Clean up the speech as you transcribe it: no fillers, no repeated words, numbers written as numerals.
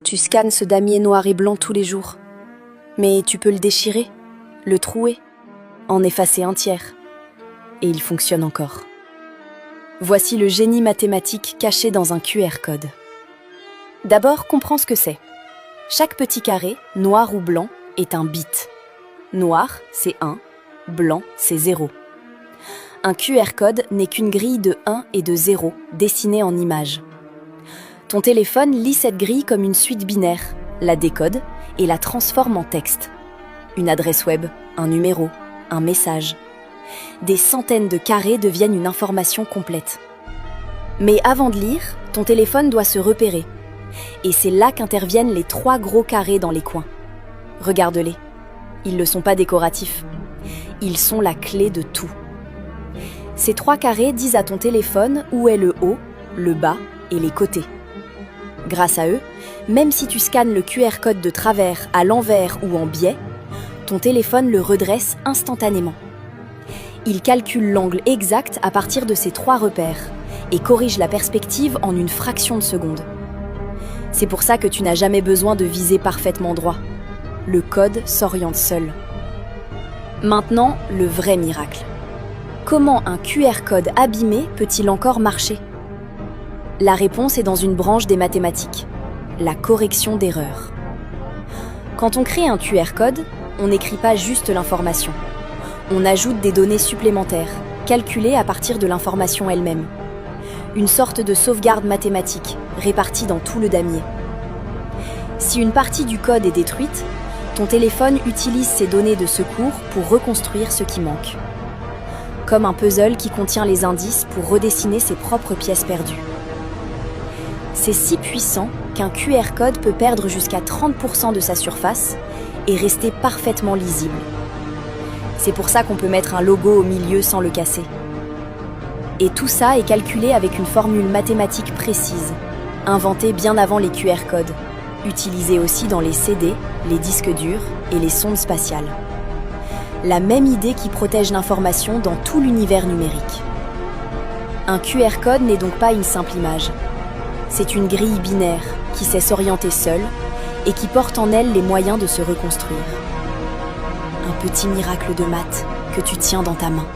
Tu scannes ce damier noir et blanc tous les jours. Mais tu peux le déchirer, le trouer, en effacer un tiers. Et il fonctionne encore. Voici le génie mathématique caché dans un QR code. D'abord, comprends ce que c'est. Chaque petit carré, noir ou blanc, est un bit. Noir, c'est 1, blanc, c'est 0. Un QR code n'est qu'une grille de 1 et de 0 dessinée en images. Ton téléphone lit cette grille comme une suite binaire, la décode et la transforme en texte. Une adresse web, un numéro, un message. Des centaines de carrés deviennent une information complète. Mais avant de lire, ton téléphone doit se repérer. Et c'est là qu'interviennent les 3 gros carrés dans les coins. Regarde-les. Ils ne sont pas décoratifs. Ils sont la clé de tout. Ces 3 carrés disent à ton téléphone où est le haut, le bas et les côtés. Grâce à eux, même si tu scannes le QR code de travers, à l'envers ou en biais, ton téléphone le redresse instantanément. Il calcule l'angle exact à partir de ces 3 repères et corrige la perspective en une fraction de seconde. C'est pour ça que tu n'as jamais besoin de viser parfaitement droit. Le code s'oriente seul. Maintenant, le vrai miracle. Comment un QR code abîmé peut-il encore marcher ? La réponse est dans une branche des mathématiques, la correction d'erreurs. Quand on crée un QR code, on n'écrit pas juste l'information. On ajoute des données supplémentaires, calculées à partir de l'information elle-même. Une sorte de sauvegarde mathématique, répartie dans tout le damier. Si une partie du code est détruite, ton téléphone utilise ces données de secours pour reconstruire ce qui manque. Comme un puzzle qui contient les indices pour redessiner ses propres pièces perdues. C'est si puissant qu'un QR code peut perdre jusqu'à 30% de sa surface et rester parfaitement lisible. C'est pour ça qu'on peut mettre un logo au milieu sans le casser. Et tout ça est calculé avec une formule mathématique précise, inventée bien avant les QR codes, utilisée aussi dans les CD, les disques durs et les sondes spatiales. La même idée qui protège l'information dans tout l'univers numérique. Un QR code n'est donc pas une simple image. C'est une grille binaire qui sait s'orienter seule et qui porte en elle les moyens de se reconstruire. Un petit miracle de maths que tu tiens dans ta main.